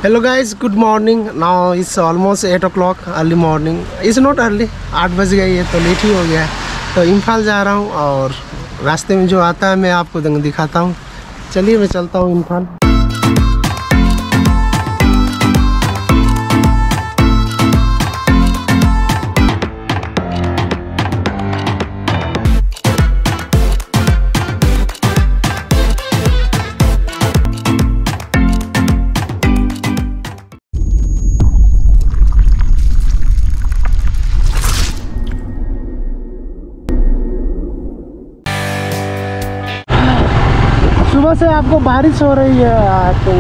Hello guys, good morning. Now it's almost 8 o'clock early morning. It's not early, 8 बज गई है तो late ही हो गया है। तो इम्फाल जा रहा हूँ और रास्ते में जो आता है मैं आपको दिखाता हूँ। चलिए मैं चलता हूँ इम्फाल। सुबह से आपको बारिश हो रही है तो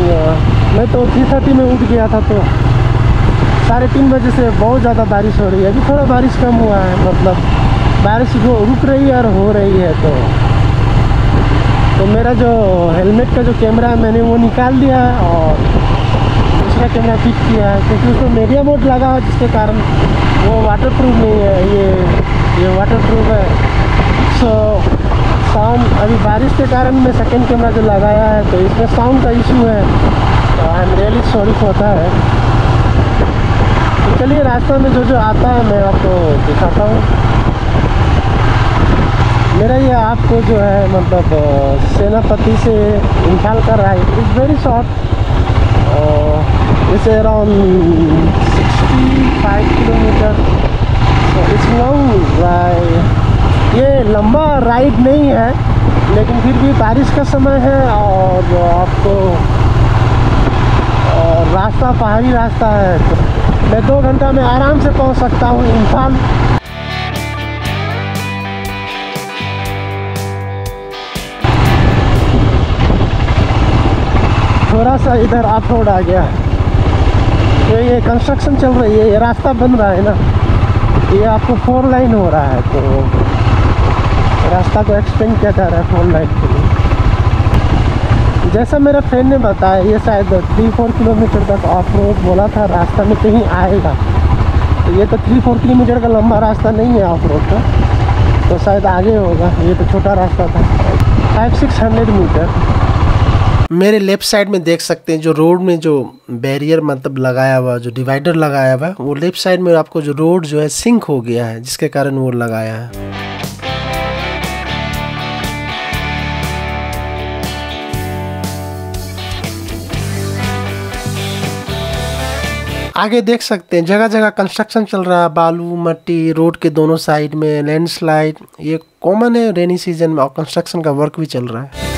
मैं तो 3:30 में उठ गया था तो 3:30 बजे से बहुत ज़्यादा बारिश हो रही है। अभी थोड़ा बारिश कम हुआ है, मतलब बारिश रुक रही है और हो रही है। तो मेरा जो हेलमेट का जो कैमरा है मैंने वो निकाल दिया है और दूसरा कैमरा फिट किया है क्योंकि उसमें मीडिया मोड लगा है जिसके कारण वो वाटरप्रूफ नहीं है। ये वाटरप्रूफ है। सो साउंड अभी बारिश के कारण मैं सेकंड कैमरा जो लगाया है तो इसमें साउंड का इशू है, तो आई एम रियली सॉरी होता है। तो चलिए रास्ते में जो आता है मैं आपको दिखाता हूँ। मेरा ये आपको जो है मतलब सेनापति से इम्फाल का ride is very short, it's around 65 kilometre. तो इट्स लॉन्ग राइड। ये लंबा राइड नहीं है लेकिन फिर भी बारिश का समय है और आपको रास्ता पहाड़ी रास्ता है तो मैं 2 घंटा में आराम से पहुंच सकता हूं इम्फाल। थोड़ा सा इधर ऑफ रोड आ गया तो ये कंस्ट्रक्शन चल रही है, ये रास्ता बन रहा है ना, ये आपको 4 लाइन हो रहा है तो रास्ता को एक्सपेंड किया जा रहा है 4 लाइन के लिए। जैसा मेरा फ्रेंड ने बताया ये शायद 3-4 किलोमीटर तक ऑफ रोड बोला था रास्ता में कहीं आएगा, तो ये तो 3-4 किलोमीटर का लंबा रास्ता नहीं है ऑफ रोड का, तो शायद आगे होगा। ये तो छोटा रास्ता था 500-600 मीटर। मेरे लेफ़्ट साइड में देख सकते हैं जो रोड में जो बैरियर मतलब लगाया हुआ, जो डिवाइडर लगाया हुआ है, वो लेफ़्ट साइड में आपको जो रोड जो है सिंक हो गया है जिसके कारण वो लगाया है। आगे देख सकते हैं जगह जगह कंस्ट्रक्शन चल रहा है, बालू मट्टी रोड के दोनों साइड में, लैंडस्लाइड ये कॉमन है रेनी सीजन में, और कंस्ट्रक्शन का वर्क भी चल रहा है।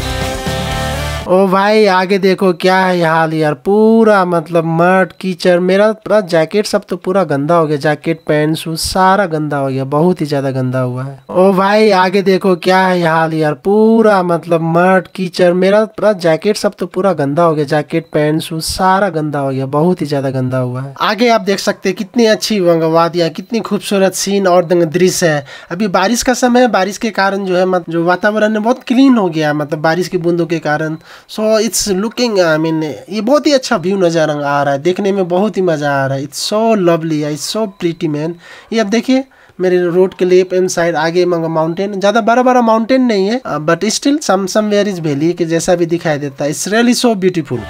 ओ भाई आगे देखो क्या है हाल यार, पूरा मतलब मड कीचड़, मेरा पूरा जैकेट सब तो पूरा गंदा हो गया, जैकेट पैंट शूज सारा गंदा हो गया, बहुत ही ज़्यादा गंदा हुआ है। ओ भाई आगे देखो क्या है हाल यार, पूरा मतलब मड कीचड़, मेरा पूरा जैकेट सब तो पूरा गंदा हो गया, जैकेट पैंट शूज सारा गंदा हो गया, बहुत ही ज़्यादा गंदा हुआ है। आगे आप देख सकते हैं कितनी अच्छी वादियाँ, कितनी खूबसूरत सीन और दृश्य है। अभी बारिश का समय है, बारिश के कारण जो है मतलब जो वातावरण है बहुत क्लीन हो गया है, मतलब बारिश की बूंदों के कारण। So it's looking I mean ये बहुत ही अच्छा व्यू नज़र आ रहा है, देखने में बहुत ही मज़ा आ रहा है। It's so lovely, it's so pretty man. ये अब देखिए मेरे रोड के लेफ्ट एंड साइड आगे माउंटेन, ज़्यादा बड़ा माउंटेन नहीं है but still somewhere is valley के जैसा भी दिखाई देता है। It's really so beautiful.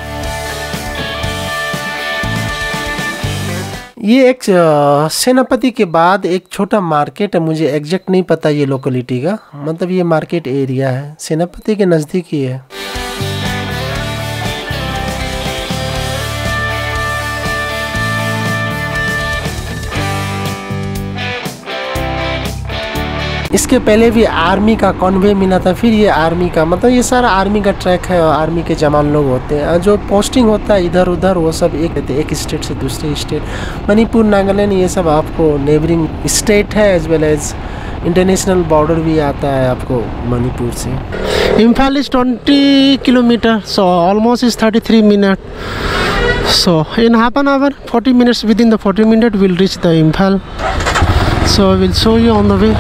ये एक सेनापति के बाद एक छोटा मार्केट है, मुझे एग्जैक्ट नहीं पता ये लोकेलिटी का, मतलब ये मार्केट एरिया है, सेनापति के नज़दीक ही है। इसके पहले भी आर्मी का कॉन्वे मिला था, फिर ये आर्मी का, मतलब ये सारा आर्मी का ट्रैक है और आर्मी के जवान लोग होते हैं जो पोस्टिंग होता है इधर उधर, वो सब एक स्टेट से दूसरे स्टेट, मणिपुर नागालैंड ये सब आपको नेबरिंग स्टेट है, as well as international border भी आता है आपको मणिपुर से। Imphal is 20 kilometre, so almost is 33 minute, so in half an hour 40 minutes, within the 40 minute will reach the Imphal. So will show you on the way.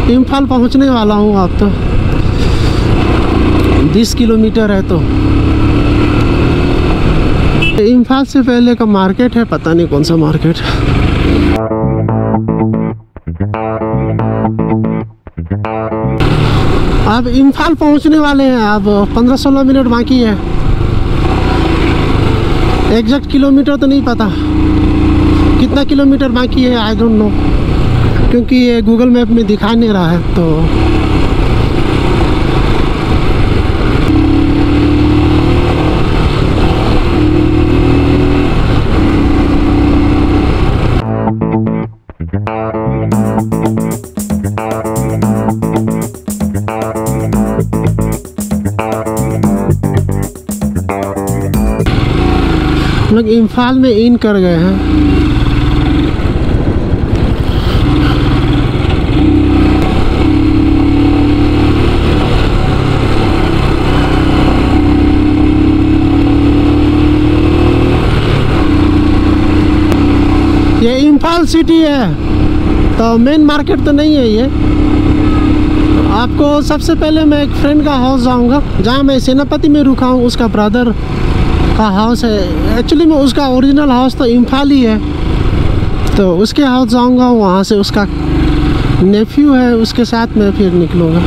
Imphal पहुंचने वाला हूँ, आप तो 20 किलोमीटर है, तो इम्फाल से पहले का मार्केट है, पता नहीं कौन सा मार्केट है। अब इम्फाल पहुंचने वाले हैं। अब 15-16 मिनट बाकी है। एग्जैक्ट किलोमीटर तो नहीं पता, कितना किलोमीटर बाकी है आई डोंट नो, क्योंकि ये गूगल मैप में दिखा नहीं रहा है। तो लोग इम्फाल में इन कर गए हैं। ये इम्फाल सिटी है, तो मेन मार्केट तो नहीं है ये। आपको सबसे पहले मैं एक फ्रेंड का हाउस जाऊंगा, जहाँ मैं सेनापति में रुका हूँ। उसका ब्रदर का हाउस है। एक्चुअली में उसका ओरिजिनल हाउस तो इम्फाल ही है, तो उसके हाउस जाऊंगा। वहाँ से उसका नेफ्यू है, उसके साथ मैं फिर निकलूँगा।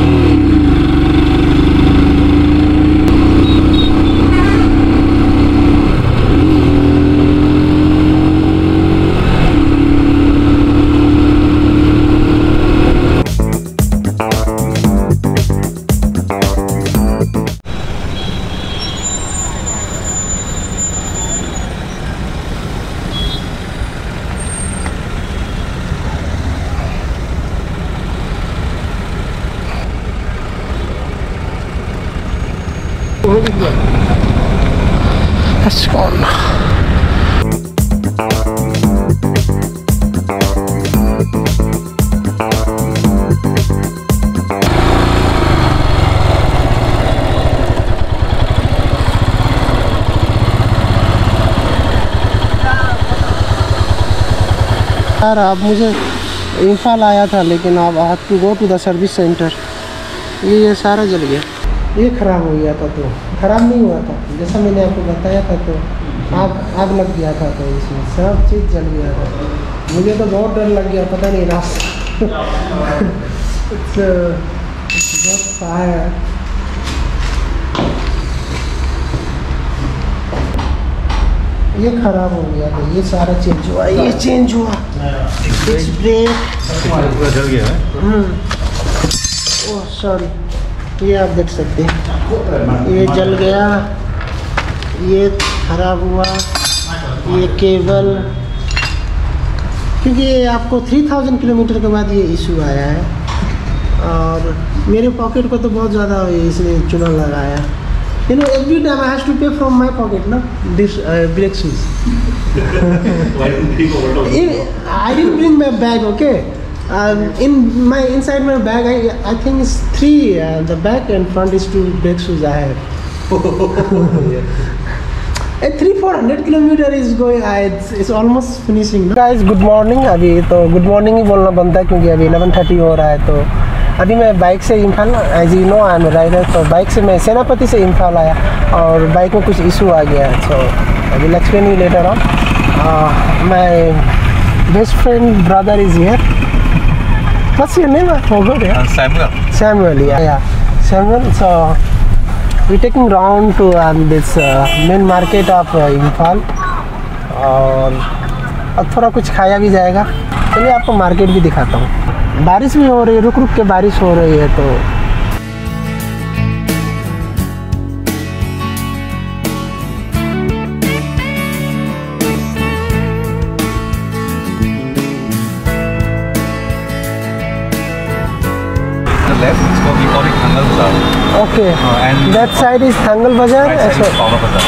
That's gone. यार अब मुझे इम्फाल आया था, लेकिन अब I have to go to the service centre. ये सारा जल गया। ये ख़राब हो गया था, तो ख़राब नहीं हुआ था, जैसा मैंने आपको बताया था। तो आग लग गया था, तो इसमें सब चीज़ जल गया था। मुझे तो बहुत डर लग गया, पता नहीं रास्ता बहुत फायर। ये ख़राब हो गया था, ये सारा चेंज हुआ। ये चेंज हुआ, इट्स ब्रेक पूरा जल गया है। ओह सॉरी, ये आप देख सकते हैं, ये जल गया, ये खराब हुआ, ये केबल, क्योंकि ये आपको 3000 किलोमीटर के बाद ये इशू आया है। और मेरे पॉकेट को तो बहुत ज़्यादा इसने चुना लगाया। You know, every time I have to pay from my pocket, na? This brake shoes. Why didn't you hold on? I didn't bring my bag, okay? Inside my bag, I think it's 3. The back and front is 2 brake shoes I have. And 300-400 kilometer is going. It's almost finishing. Guys, good morning. अभी तो good morning ही बोलना बनता है, क्योंकि अभी 11:30 हो रहा है। तो अभी मैं बाइक से Imphal, as you know I am rider, तो बाइक से मैं सेनापति से इम्फाल आया और बाइक में कुछ इशू आ गया है। So I will explain you later on. My best friend brother is here. What's your name? I forgot it. Samuel, yeah. Samuel, so we taking round to this main market of Imphal, और अब थोड़ा कुछ खाया भी जाएगा। चलिए आपको market भी दिखाता हूँ। बारिश भी हो रही है, रुक रुक के बारिश हो रही है। तो left, it's called, we call it Thangal Bazaar. okay, and that side is Thangal Bazaar, right side is Pauna Bazaar.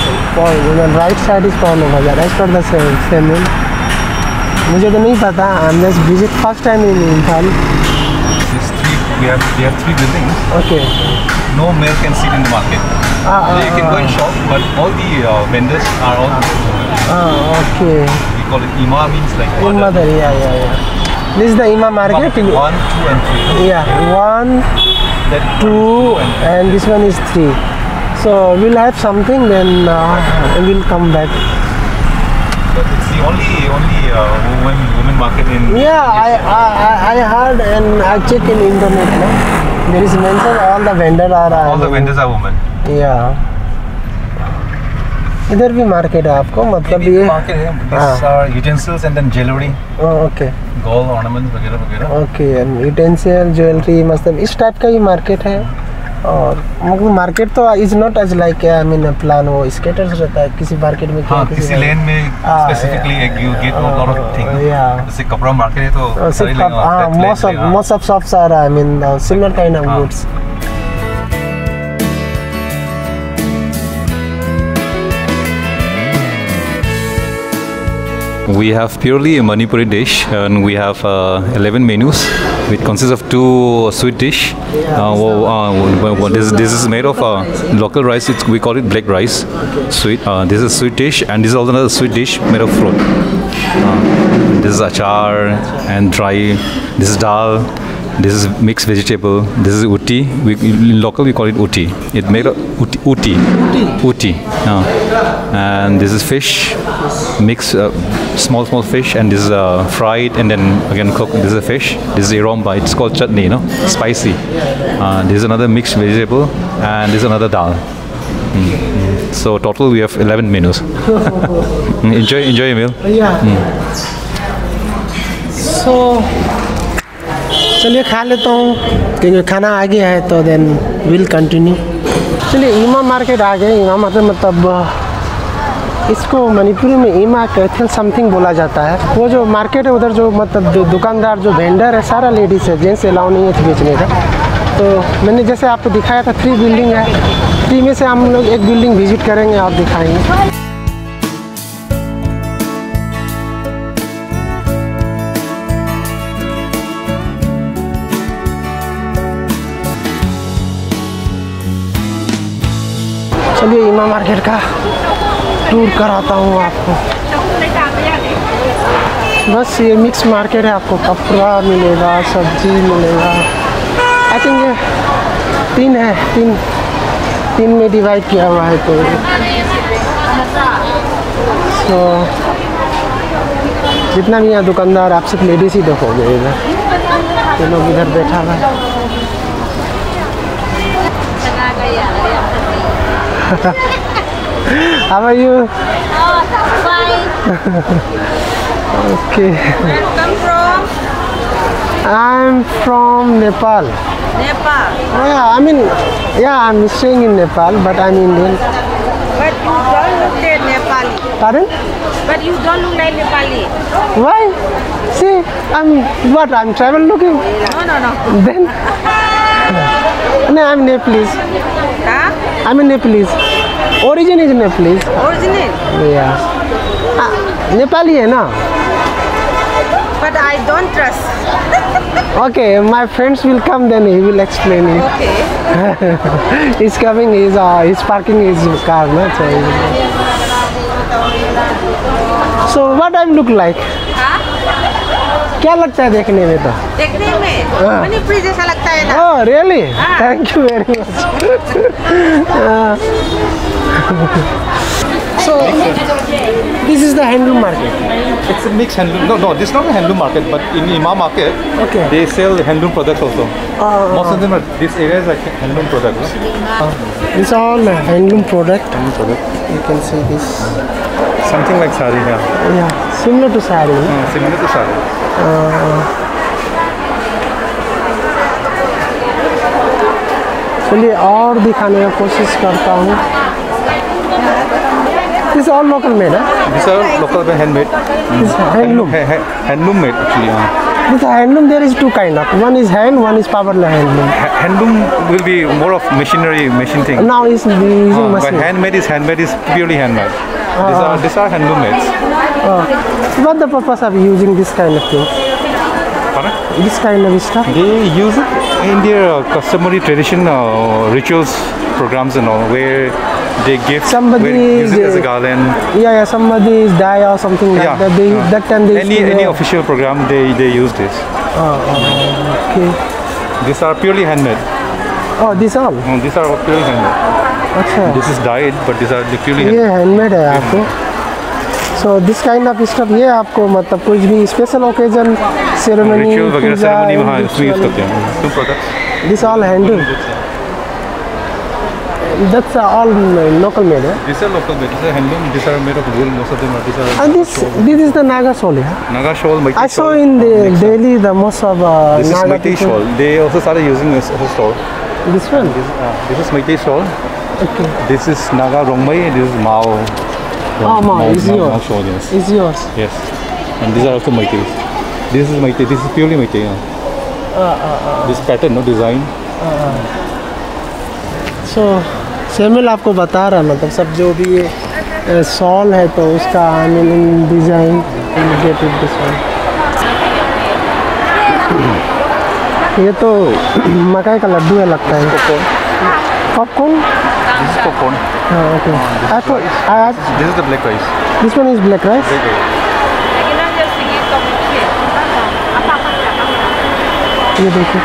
and right side is Pauna Bazaar, as per the same name. मुझे तो नहीं पता, I'm just visit first time in Imphal. We have 3 buildings. Okay. No male can sit in the market. You can go and shop, but all the vendors are all. Okay. We call it Ima, means like mother. Yeah. This is the Ima market. 1, 2, and 3. Yeah, 1, 2, and this one is 3. So we'll have something, then we'll come back. But it's the only women market in. Yeah, I heard and I check in internet. No? There is mention all the vendors are. All the vendors are women. Yeah. इधर भी market है आपको मतलब ये market है. These are utensils and then jewelry. Okay. Gold ornaments वगैरह वगैरह. Okay, utensil jewellery मतलब इस टाइप का ही मार्केट है. और मतलब मार्केट तो is not as like I mean plan वो स्केटर्स रहता है किसी मार्केट में. हाँ, किसी लेन में specifically you get a lot of things. जैसे कपड़ा मार्केट है तो सारी लेन. हाँ, most of shops are I mean similar kind of goods. We have purely a Manipuri dish, and we have 11 menus, which consists of 2 sweet dish. This is made of local rice. We call it black rice. Sweet. This is sweet dish, and this is also another sweet dish made of fruit. This is achar and dry. This is dal. This is mixed vegetable. This is uti. Local we call it uti. It made of uti. And this is fish, mixed small fish, and this is fried and then again cooked. This is a fish. This is iromba. It's called chutney, spicy. This is another mixed vegetable, and this is another dal. So total we have 11 menus. Enjoy your meal. Yeah. So चलिए खा लेता हूँ क्योंकि खाना आ गया है तो then will continue. चलिए ईमा मार्केट आ गए. ईमा मार्केट मतलब इसको मणिपुरी में ईमा कैथल समथिंग बोला जाता है. वो जो मार्केट है उधर जो मतलब दुकानदार जो वेंडर है सारा लेडीज़ है, जेंट्स अलाउ नहीं है बेचने का. तो मैंने जैसे आपको दिखाया था 3 बिल्डिंग है. 3 में से हम लोग एक बिल्डिंग विजिट करेंगे और दिखाएंगे. चलिए ईमा मार्केट का टूर कराता हूँ आपको. बस ये मिक्स मार्केट है. आपको कपड़ा मिलेगा, सब्जी मिलेगा. आई थिंक ये 3 है. 3 में डिवाइड किया हुआ है. तो जितना भी यहाँ दुकानदार आप सिर्फ लेडीज़ ही देखोगे. इधर ये लोग इधर बैठा हुआ है. How are you? Fine. Okay. Where you come from? I'm from Nepal. Nepal. Oh yeah, I'm staying in Nepal, but I'm Indian. But you don't look like Nepali. Pardon? But you don't look like Nepali. Why? See, I'm travel looking. No. Then? No, I'm Nepalese. Huh? I'm a Nepalese. Origin is Nepalese. Original? Yeah. Nepali है ना? But I don't trust. Okay, my friends will come, then he will explain it. Okay. He's coming. He's parking his car, no? So what I look like? हाँ? क्या लगता है देखने में तो? देखने में हाँ. मणिपुरी जैसा लगता है ना? Oh, really? हाँ. Thank you very much. So this is the handloom market. It's a mixed handloom. No, this is not a handloom market, but in Ima market, Okay. they sell handloom products also. Most of them are, this area is like handloom products. This all handloom product. Handloom product. You can see this. Something like sari, yeah. Yeah, similar to sari. No? Similar to sari. चलिए और दिखाने की कोशिश करता हूँ. This is all local made, huh? These are local handmade. This is handloom. Handloom made actually. This handloom there is 2 kind of. One is hand, one is power handloom. Handloom will be more of machine thing. Now is using But machine. handmade is purely handmade. These are handloom made. What the purpose of using this kind of thing? Pardon? This kind of stuff? They use it in their customary tradition rituals, programs and all, where they give Somebody use it is, as a garland. Yeah, somebody is die or something like Yeah. that. That time they used to Any wear. official program they use this. Okay. These are purely handmade. Oh, this all? These are purely handmade. अच्छा. This is dyed, but these are purely ये handmade. Handmade है आपको. So this kind of stuff ये आपको मतलब कुछ भी special occasion ceremony ritual वगैरह सेरेमनी वहाँ इसमें यूज़ करते हैं। 2 products. This all handle that's all local made है These are local made. These are handloom. These are made of wool. Most of them are. These are. and this is the Naga shawl yeah? Naga shawl. Meitei I saw shawl. in the Mix up. Delhi the most of This is Naga Meitei people. shawl. They also started using this as a shawl. This one This is Meitei shawl. okay This is Naga Rongmei. This is Mao. Mao is Mao yours. shawl. Yes. is yours Yes. And these are also Meitei. This is Meitei. This is purely Meitei. This pattern, no design. So Samuel आपको बता रहा मतलब सब जो भी ये shawl है तो उसका I mean design get it this one ये तो मकाई का लड्डू है लगता है पॉपकॉर्न This is popcorn. हाँ okay This is the black rice. This one is black rice ये देखिए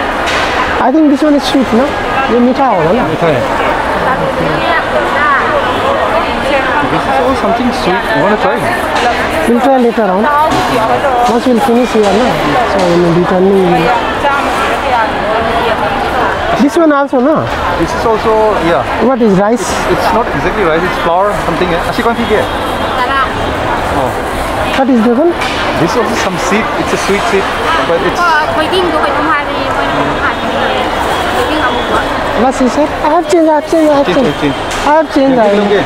I think this one is sweet ना ये मीठा होगा ना This is all something sweet. You want to try? we'll try later on once we'll finish here na so we'll be returning this one also no This is also, yeah. what is rice It's not exactly rice. It's flour, something. Actually, can't forget. Oh, what is this one this is also some seed. It's a sweet seed, but it's. what is it I have changed I have changed Okay.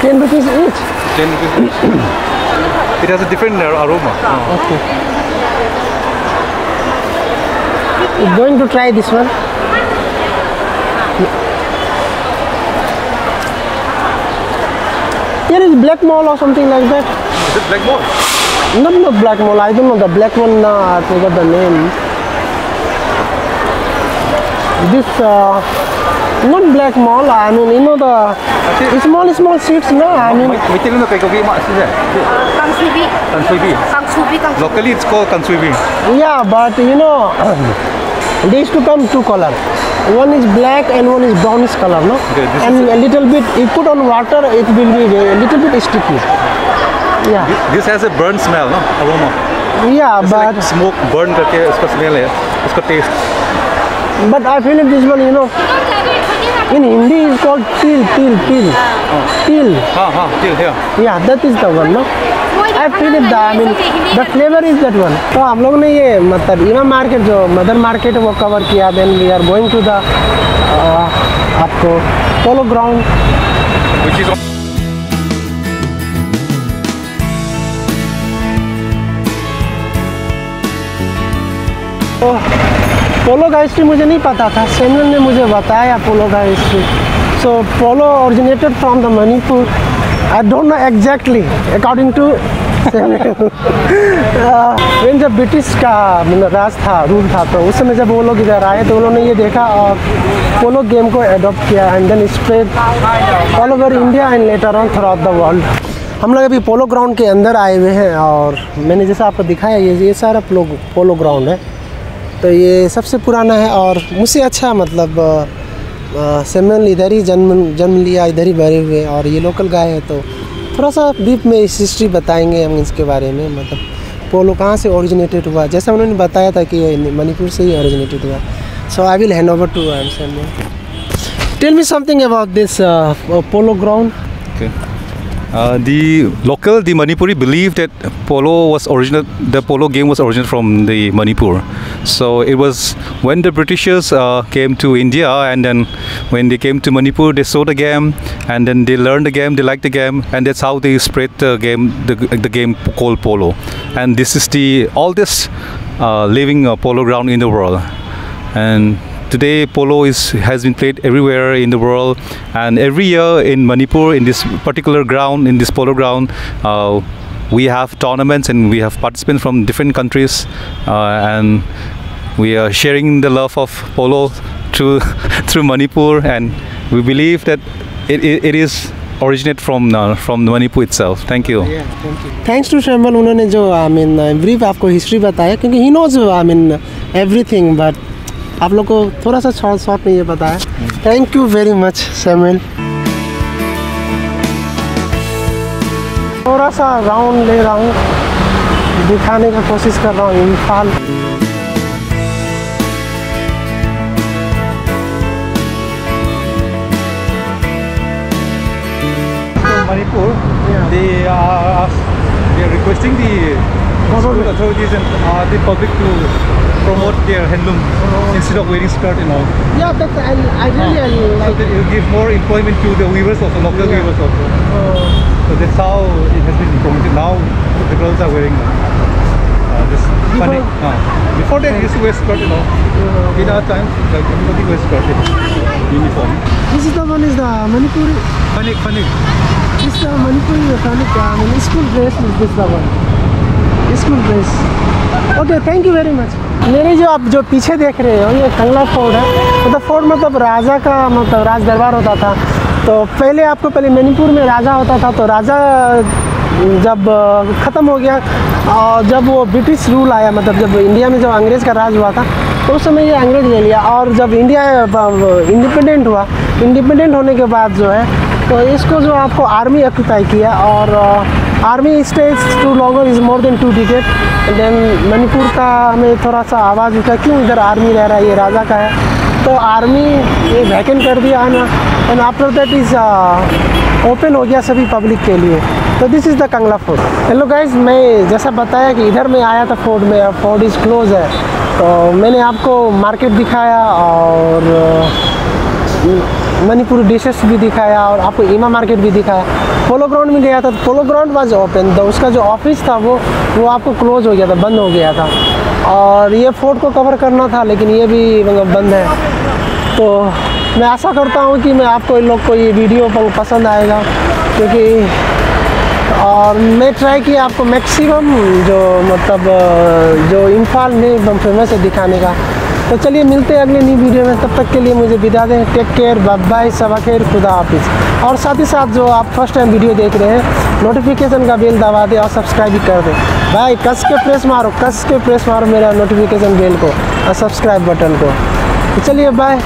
10 rupees each 10 rupees each. It has a different aroma. okay you're going to try this one here is black mole or something like that Is it black mole? not black mole I don't know the black one I forgot the name this not black mole I mean you know the small seeds no I mean Meitei no kai kogi ma is it? Kansuibi. Locally, it's called kansuibi. yeah but you know they used to come two color one is black and one is brownish color no Okay, this and a little bit you put on water it will be a little bit sticky yeah This has a burnt smell, no? Aroma. yeah It's but like smoke burn करके इसका smell है, इसका taste. but I feel this one you know in Hindi is called til हाँ, till here. yeah that is the one no I feel it I mean the flavor is that one तो हम लोग ने ये मतलब इमाम market जो mother market वो कवर किया then we are going to the आपको पोलो ग्राउंड Which is पोलो का हिस्ट्री मुझे नहीं पता था सैमुअल ने मुझे बताया पोलो का history so polo originated from the Manipur I don't know exactly according to when जब ब्रिटिश का राज था रूल था तो उस समय जब वो लोग इधर आए तो उन्होंने ये देखा और पोलो गेम को अडॉप्ट किया and then spread all over India and later on throughout the world हम लोग अभी पोलो ग्राउंड के अंदर आए हुए हैं और मैंने जैसा आपको दिखाया ये सारा पोलो ग्राउंड है तो ये सबसे पुराना है और मुझसे अच्छा मतलब सैमुअल इधर ही जन्म लिया इधर ही बड़े हुए और ये लोकल गाय है तो थोड़ा सा ब्रीफ में इस हिस्ट्री बताएंगे हम इसके बारे में मतलब पोलो कहाँ से ओरिजिनेटेड हुआ जैसा उन्होंने बताया था कि ये मणिपुर से ही ओरिजिनेटेड हुआ so I will hand over to Samuel tell me something about this polo ground okay. The Manipuri believed that the polo game was originated from the Manipur. So it was when the Britishers came to India, and then when they came to Manipur, they saw the game, and then they learned the game, they liked the game, and that's how they spread the game, the game called polo. And this is the oldest living polo ground in the world. And today polo has been played everywhere in the world, and every year in Manipur, in this particular ground, in this polo ground, we have tournaments and we have participants from different countries, and we are sharing the love of polo through Manipur, and we believe that it is originate from Manipur itself. Thank you. Thanks to Samuel उन्होंने जो I mean brief आपको history बताया क्योंकि he knows I mean everything but आप लोग को थोड़ा सा शॉर्ट में ये बताया। Thank you very much Samuel. थोड़ा सा राउंड ले रहा हूँ, दिखाने का कोशिश कर रहा हूँ Imphal. Manipur, they are requesting the school authorities and the public to promote their handloom instead of wearing skirt and all. Yeah, that's I really So like that it will give more employment to the weavers also, local weavers also. So that's how it has been promoted. Now the girls are wearing this funny. Before they used to wear skirt and all. In our time, like everybody wears skirt and uniform. This is the one is the Manipuri. Funny. This is the Manipuri Fanik. I mean, school dress is this the one. School dress. Okay, thank you very much. मेरे जो आप जो पीछे देख रहे हो ये कंगला fort है। मतलब फोर्ट मतलब राजा का मतलब राज दरबार होता था। तो पहले मणिपुर में राजा होता था, तो राजा जब ख़त्म हो गया और जब वो ब्रिटिश रूल आया, मतलब जब इंडिया में जब अंग्रेज़ का राज हुआ था तो उस समय ये अंग्रेज़ ले लिया। और जब इंडिया इंडिपेंडेंट हुआ, इंडिपेंडेंट होने के बाद जो है तो इसको जो आपको आर्मी ऑक्यूपाई किया और army stage to longer is more than 2 decade. Then Manipur का हमें थोड़ा सा आवाज़ उठा क्यों इधर आर्मी रह रहा है, ये राजा का है, तो आर्मी ये वैकेंट कर दिया है ना। And after that is open हो गया सभी पब्लिक के लिए। तो this is the Kangla fort. Hello guys, मैं जैसा बताया कि इधर मैं आया था फोर्ट में, अब फोर्ट इज़ क्लोज है। तो मैंने आपको मार्केट दिखाया और मणिपुरी डिशेस भी दिखाया और आपको ईमा मार्केट भी दिखाया। पोलो ग्राउंड में गया था, तो पोलो ग्राउंड वाज ओपन, तो उसका जो ऑफिस था वो आपको क्लोज हो गया था, बंद हो गया था। और ये फोर्ट को कवर करना था लेकिन ये भी मतलब बंद है। तो मैं आशा करता हूँ कि मैं आपको इन लोग को ये वीडियो पसंद आएगा, क्योंकि और मैं ट्राई किया आपको मैक्सिमम जो मतलब जो इम्फाल में एकदम फेमस है दिखाने का। तो चलिए मिलते हैं अगले नई वीडियो में, तब तक के लिए मुझे विदा दें। टेक केयर, बाय बाय, सबा खैर, खुदा हाफिज़। और साथ ही साथ जो आप फर्स्ट टाइम वीडियो देख रहे हैं नोटिफिकेशन का बेल दबा दें और सब्सक्राइब भी कर दें। भाई कस के प्रेस मारो मेरा नोटिफिकेशन बेल को और सब्सक्राइब बटन को। तो चलिए बाय।